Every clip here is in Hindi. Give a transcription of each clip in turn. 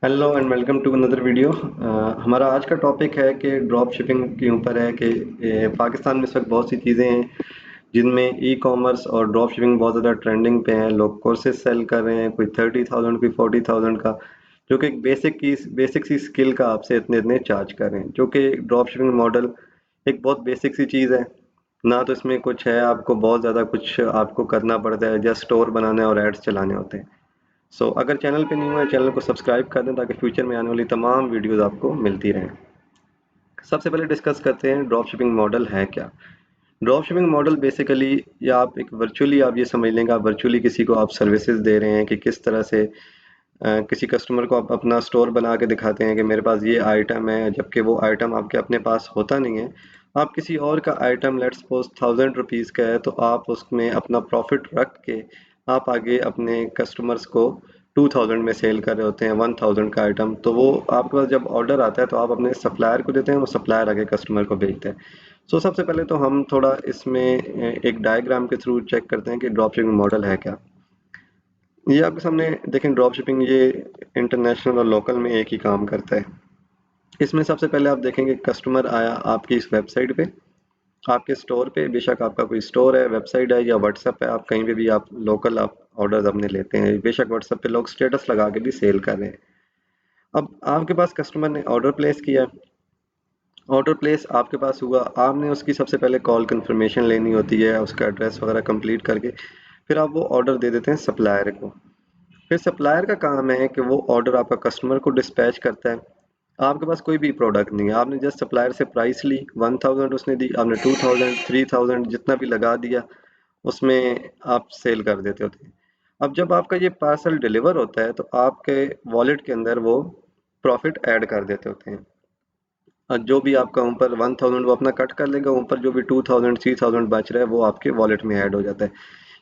Hello and welcome to another video. हमारा आज का टॉपिक है कि ड्रॉप शिपिंग के ऊपर है कि पाकिस्तान में इस वक्त बहुत सी चीज़ें हैं जिनमें ई कॉमर्स और ड्रॉप शिपिंग बहुत ज़्यादा ट्रेंडिंग पे हैं। लोग कोर्सेज सेल कर रहे हैं, कोई 30,000 कोई 40,000 का, जो कि एक बेसिक सी स्किल का आपसे इतने इतने चार्ज कर रहे हैं, जो कि ड्रॉप शिपिंग मॉडल एक बहुत बेसिक सी चीज़ है। ना तो इसमें कुछ है, आपको बहुत ज़्यादा कुछ आपको करना पड़ता है, जस्ट स्टोर बनाना है और एड्स चलाने होते हैं। अगर चैनल पे न्यू है, चैनल को सब्सक्राइब कर दें ताकि फ्यूचर में आने वाली तमाम वीडियोस आपको मिलती रहें। सबसे पहले डिस्कस करते हैं ड्रॉप शिपिंग मॉडल है क्या। ड्रॉप शिपिंग मॉडल बेसिकली, या आप एक वर्चुअली आप ये समझ लेंगे, आप वर्चुअली किसी को आप सर्विसेज दे रहे हैं कि किस तरह से किसी कस्टमर को आप अपना स्टोर बना के दिखाते हैं कि मेरे पास ये आइटम है, जबकि वो आइटम आपके अपने पास होता नहीं है। आप किसी और का आइटम, लेट्स सपोज 1000 रुपीज़ का है, तो आप उसमें अपना प्रॉफिट रख के आप आगे अपने कस्टमर्स को 2000 में सेल कर रहे होते हैं 1000 का आइटम। तो वो आपके पास जब ऑर्डर आता है तो आप अपने सप्लायर को देते हैं, वो सप्लायर आगे कस्टमर को भेजते हैं। सबसे पहले तो हम थोड़ा इसमें एक डायग्राम के थ्रू चेक करते हैं कि ड्रॉप शिपिंग मॉडल है क्या। ये आपके सामने देखें, ड्रॉप शिपिंग ये इंटरनेशनल और लोकल में एक ही काम करता है। इसमें सबसे पहले आप देखेंगे कस्टमर आया आपकी इस वेबसाइट पे, आपके स्टोर पे, बेशक आपका कोई स्टोर है, वेबसाइट है या व्हाट्सएप है, आप कहीं पे भी आप लोकल आप ऑर्डर्स अपने लेते हैं। बेशक व्हाट्सएप पे लोग स्टेटस लगा के भी सेल कर रहे हैं। अब आपके पास कस्टमर ने ऑर्डर प्लेस किया, ऑर्डर प्लेस आपके पास हुआ, आपने उसकी सबसे पहले कॉल कंफर्मेशन लेनी होती है, उसका एड्रेस वगैरह कंप्लीट करके फिर आप वो ऑर्डर दे देते हैं सप्लायर को। फिर सप्लायर का काम है कि वो ऑर्डर आपका कस्टमर को डिस्पैच करता है। आपके पास कोई भी प्रोडक्ट नहीं है, आपने जस्ट सप्लायर से प्राइस ली, 1000 उसने दी, आपने 2000 3000 जितना भी लगा दिया, उसमें आप सेल कर देते होते हैं। अब जब आपका ये पार्सल डिलीवर होता है तो आपके वॉलेट के अंदर वो प्रॉफिट ऐड कर देते होते हैं। और जो भी आपका ऊपर 1000 वो अपना कट कर लेगा, ऊपर जो भी 2000 3000 बच रहा है वो आपके वॉलेट में ऐड हो जाता है।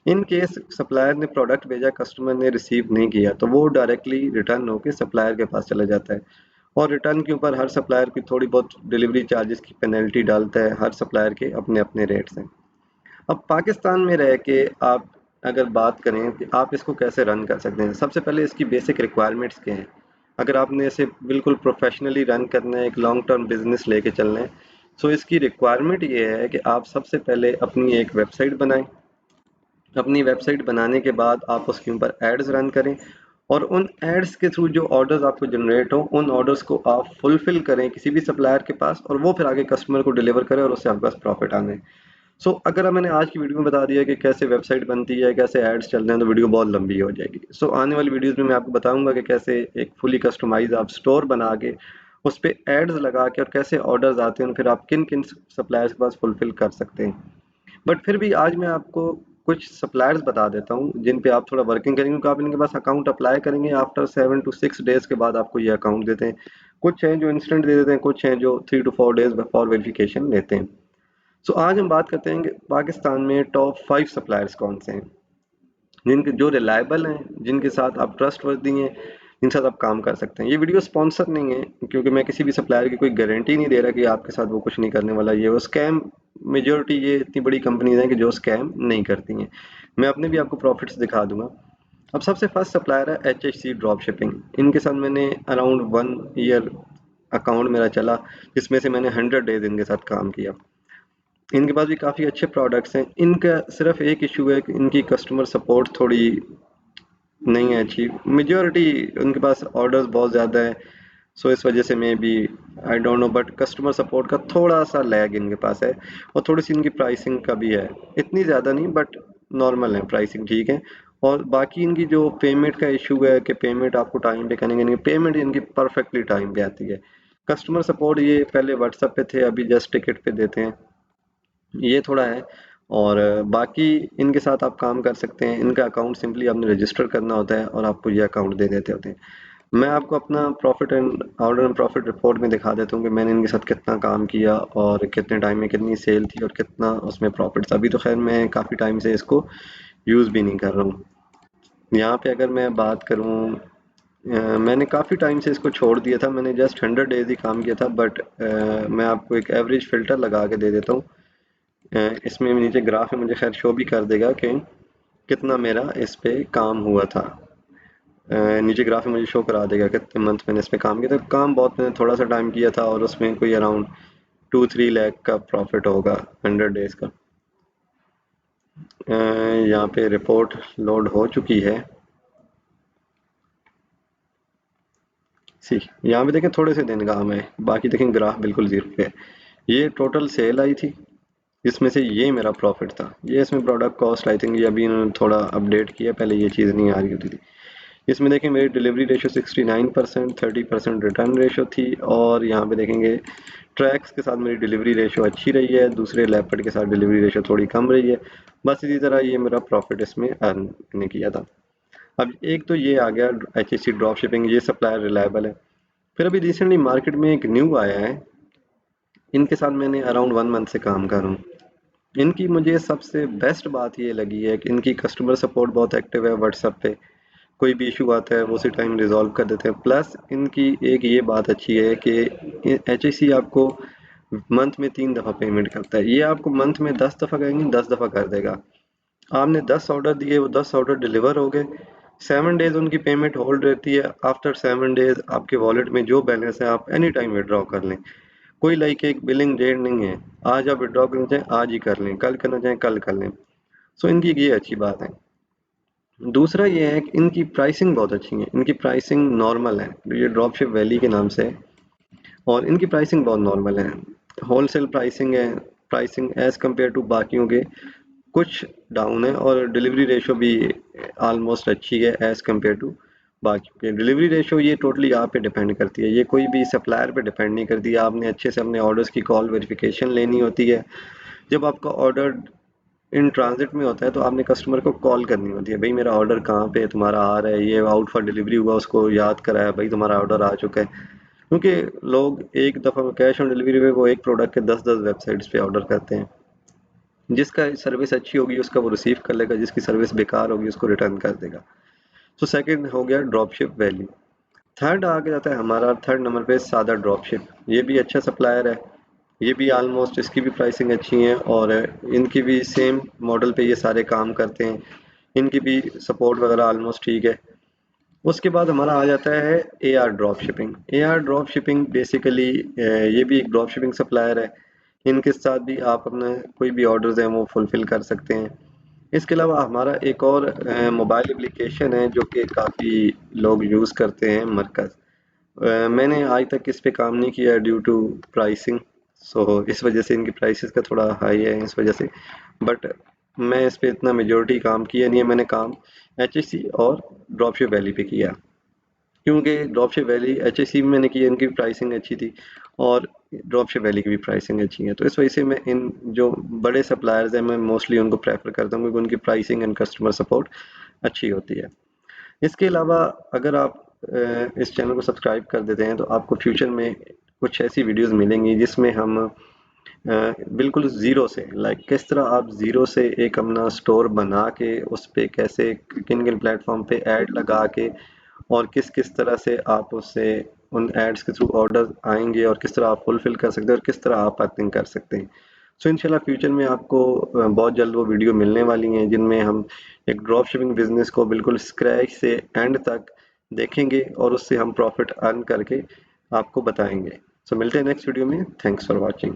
इन केस सप्लायर ने प्रोडक्ट भेजा, कस्टमर ने रिसीव नहीं किया, तो वो डायरेक्टली रिटर्न होके सप्लायर के पास चला जाता है। और रिटर्न के ऊपर हर सप्लायर की थोड़ी बहुत डिलीवरी चार्जेस की पेनल्टी डालता है। हर सप्लायर के अपने अपने रेट्स हैं। अब पाकिस्तान में रह के आप अगर बात करें कि आप इसको कैसे रन कर सकते हैं, सबसे पहले इसकी बेसिक रिक्वायरमेंट्स क्या हैं। अगर आपने इसे बिल्कुल प्रोफेशनली रन करना है, एक लॉन्ग टर्म बिजनेस लेके चलना है, इसकी रिक्वायरमेंट ये है कि आप सबसे पहले अपनी एक वेबसाइट बनाएं। अपनी वेबसाइट बनाने के बाद आप उसके ऊपर एड्स रन करें, और उन एड्स के थ्रू जो ऑर्डर्स आपको जनरेट हो, उन ऑर्डर्स को आप फुलफिल करें किसी भी सप्लायर के पास, और वो फिर आगे कस्टमर को डिलीवर करें और उससे आपके पास प्रॉफिट आने। अगर मैंने आज की वीडियो में बता दिया कि कैसे वेबसाइट बनती है, कैसे एड्स चल रहे हैं, तो वीडियो बहुत लंबी हो जाएगी। आने वाली वीडियोस में मैं आपको बताऊंगा कि कैसे एक फुली कस्टमाइज आप स्टोर बना के उस पे एड्स लगा के और कैसे ऑर्डर्स आते हैं, फिर आप किन किन सप्लायर्स के पास फुलफिल कर सकते हैं। बट फिर भी आज मैं आपको कुछ सप्लायर्स बता देता हूँ जिन पे आप थोड़ा वर्किंग करेंगे, क्योंकि आप इनके पास अकाउंट अप्लाई करेंगे, आफ्टर 7 to 6 डेज के बाद आपको ये अकाउंट देते हैं। कुछ हैं जो इंस्टेंट दे देते हैं, कुछ हैं जो 3 to 4 डेज फॉर वेरिफिकेशन लेते हैं। आज हम बात करते हैं कि पाकिस्तान में टॉप 5 सप्लायर्स कौन से हैं, जिनके जो रिलायबल हैं, जिनके साथ आप ट्रस्टवर्दी हैं, जिनके साथ आप काम कर सकते हैं। ये वीडियो स्पॉन्सर नहीं है, क्योंकि मैं किसी भी सप्लायर की कोई गारंटी नहीं दे रहा कि आपके साथ वो कुछ नहीं करने वाला। ये वो स्कैम, मेजोरिटी ये इतनी बड़ी कंपनीज हैं कि जो स्कैम नहीं करती हैं। मैं अपने भी आपको प्रॉफिट्स दिखा दूंगा। अब सबसे फर्स्ट सप्लायर है HHC ड्रॉप शिपिंग। इनके साथ मैंने अराउंड 1 ईयर अकाउंट मेरा चला, जिसमें से मैंने 100 डेज इनके साथ काम किया। इनके पास भी काफ़ी अच्छे प्रोडक्ट्स हैं। इनका सिर्फ एक इशू है कि इनकी कस्टमर सपोर्ट थोड़ी नहीं है अच्छी। मेजॉरिटी उनके पास ऑर्डर्स बहुत ज़्यादा है, इस वजह से मैं भी I don't know, but customer support का थोड़ा सा लैग इनके पास है। और थोड़ी सी इनकी प्राइसिंग का भी है, इतनी ज़्यादा नहीं बट नॉर्मल है, प्राइसिंग ठीक है। और बाकी इनकी जो पेमेंट का इशू है कि पेमेंट आपको टाइम पे करेंगे नहीं, पेमेंट इनकी परफेक्टली टाइम पे आती है। कस्टमर सपोर्ट ये पहले व्हाट्सएप पे थे, अभी जस्ट टिकट पे देते हैं, ये थोड़ा है। और बाकी इनके साथ आप काम कर सकते हैं। इनका अकाउंट सिंपली आपने रजिस्टर करना होता है और आपको ये अकाउंट दे देते होते हैं। मैं आपको अपना profit and order and profit report में दिखा देता हूँ कि मैंने इनके साथ कितना काम किया और कितने टाइम में कितनी सेल थी और कितना उसमें प्रॉफिट्स। अभी तो खैर मैं काफ़ी टाइम से इसको यूज़ भी नहीं कर रहा हूँ। यहाँ पे अगर मैं बात करूँ, मैंने काफ़ी टाइम से इसको छोड़ दिया था, मैंने जस्ट 100 डेज ही काम किया था, बट मैं आपको एक एवरेज फ़िल्टर लगा के दे देता हूँ। इसमें नीचे ग्राफ में मुझे खैर शो भी कर देगा कि कितना मेरा इस पे काम हुआ था। नीचे ग्राफ में मुझे शो करा देगा कितने मंथ मैंने इस पे काम किया। तो काम बहुत मैंने थोड़ा सा टाइम किया था और उसमें कोई अराउंड 2-3 लाख का प्रॉफिट होगा 100 डेज का। यहाँ पे रिपोर्ट लोड हो चुकी है। सी यहाँ पे देखें थोड़े से दिन काम है, बाकी देखें ग्राफ बिल्कुल जीरो पे है। ये टोटल सेल आई थी, इसमें से ये मेरा प्रॉफिट था। ये इसमें प्रोडक्ट कॉस्ट आई थिंक ये अभी इन्होंने थोड़ा अपडेट किया, पहले ये चीज़ नहीं आ रही होती थी। इसमें देखें मेरी डिलीवरी रेशो 69%, 30% रिटर्न रेशो थी। और यहाँ पे देखेंगे ट्रैक्स के साथ मेरी डिलीवरी रेशो अच्छी रही है, दूसरे लेपर्ड के साथ डिलीवरी रेशो थोड़ी कम रही है। बस इसी तरह ये मेरा प्रॉफिट इसमें अर्न मैंने किया था। अब एक तो ये आ गया HSC ड्रॉप शिपिंग, ये सप्लायर रिलायबल है। फिर अभी रिसेंटली मार्केट में एक न्यू आया है, इनके साथ मैंने अराउंड 1 मंथ से काम कर रहा हूँ। इनकी मुझे सबसे बेस्ट बात ये लगी है कि इनकी कस्टमर सपोर्ट बहुत एक्टिव है व्हाट्सएप पे। कोई भी इशू आता है वो उसी टाइम रिजॉल्व कर देते हैं। प्लस इनकी एक ये बात अच्छी है कि HSC आपको मंथ में 3 दफ़ा पेमेंट करता है। ये आपको मंथ में 10 दफ़ा करेंगे, 10 दफ़ा कर देगा। आपने 10 ऑर्डर दिए, वो 10 ऑर्डर डिलीवर हो गए, 7 डेज उनकी पेमेंट होल्ड रहती है। आफ्टर 7 डेज आपके वॉलेट में जो बैलेंस है आप एनी टाइम विड्रॉ कर लें। कोई लाइक एक बिलिंग डेट नहीं है, आज आप विड्रॉ करना चाहें आज ही कर लें, कल करना चाहें कल कर लें। सो इनकी ये अच्छी बात है। दूसरा ये है कि इनकी प्राइसिंग बहुत अच्छी है, इनकी प्राइसिंग नॉर्मल है, ये ड्रॉपशिप वैली के नाम से है और इनकी प्राइसिंग बहुत नॉर्मल है। होलसेल प्राइसिंग है, प्राइसिंग एज कम्पेयर टू बाकियों के कुछ डाउन है और डिलीवरी रेशो भी ऑलमोस्ट अच्छी है एज कम्पेयर टू बाकी के। डिलीवरी रेशो ये टोटली आप पे डिपेंड करती है, ये कोई भी सप्लायर पे डिपेंड नहीं करती। आपने अच्छे से अपने ऑर्डर्स की कॉल वेरिफिकेशन लेनी होती है। जब आपका ऑर्डर इन ट्रांजिट में होता है तो आपने कस्टमर को कॉल करनी होती है, भाई मेरा ऑर्डर कहाँ पे तुम्हारा आ रहा है, ये आउट फॉर डिलीवरी हुआ, उसको याद कराया भाई तुम्हारा ऑर्डर आ चुका है। क्योंकि लोग एक दफ़ा कैश ऑन डिलीवरी में वो एक प्रोडक्ट के 10-10 वेबसाइट्स पे ऑर्डर करते हैं। जिसका सर्विस अच्छी होगी उसका वो रिसीव कर लेगा, जिसकी सर्विस बेकार होगी उसको रिटर्न कर देगा। तो सेकंड हो गया ड्रॉपशिप वैल्यू। थर्ड आगे जाता है हमारा, थर्ड नंबर पे सादा ड्रॉपशिप। ये भी अच्छा सप्लायर है, ये भी ऑलमोस्ट इसकी भी प्राइसिंग अच्छी है और इनकी भी सेम मॉडल पे ये सारे काम करते हैं। इनकी भी सपोर्ट वगैरह ऑलमोस्ट ठीक है। उसके बाद हमारा आ जाता है AR drop shipping. AR drop shipping basically ये भी एक ड्रॉप शिपिंग सप्लायर है। इनके साथ भी आप अपना कोई भी ऑर्डर्स हैं वो फुलफिल कर सकते हैं। इसके अलावा हमारा एक और मोबाइल एप्लीकेशन है जो कि काफ़ी लोग यूज़ करते हैं, मरकज़। मैंने आज तक इस पे काम नहीं किया ड्यू टू प्राइसिंग। सो इस वजह से इनकी प्राइसेस का थोड़ा हाई है इस वजह से। बट मैं इस पे इतना मेजोरिटी काम किया नहीं है, मैंने काम HSC और ड्रॉपशिप वैली पे किया। क्योंकि ड्रॉपशिप वैली HSC में मैंने की, इनकी प्राइसिंग अच्छी थी और ड्रॉपशिप वैली की भी प्राइसिंग अच्छी है। तो इस वजह से मैं इन जो बड़े सप्लायर्स हैं मैं मोस्टली उनको प्रेफर करता हूँ क्योंकि उनकी प्राइसिंग एंड कस्टमर सपोर्ट अच्छी होती है। इसके अलावा अगर आप इस चैनल को सब्सक्राइब कर देते हैं तो आपको फ्यूचर में कुछ ऐसी वीडियोस मिलेंगी जिसमें हम बिल्कुल ज़ीरो से लाइक किस तरह आप ज़ीरो से एक अपना स्टोर बना के उस पे कैसे किन किन प्लेटफॉर्म पे ऐड लगा के और किस किस तरह से आप उससे उन एड्स के थ्रू ऑर्डर आएंगे और किस तरह आप फुलफिल कर सकते हैं और किस तरह आप अर्निंग कर सकते हैं। सो इंशाल्लाह फ्यूचर में आपको बहुत जल्द वो वीडियो मिलने वाली हैं जिनमें हम एक ड्रॉप शिपिंग बिजनेस को बिल्कुल स्क्रैच से एंड तक देखेंगे और उससे हम प्रॉफिट अर्न करके आपको बताएंगे। सो मिलते हैं नेक्स्ट वीडियो में। Thanks for watching.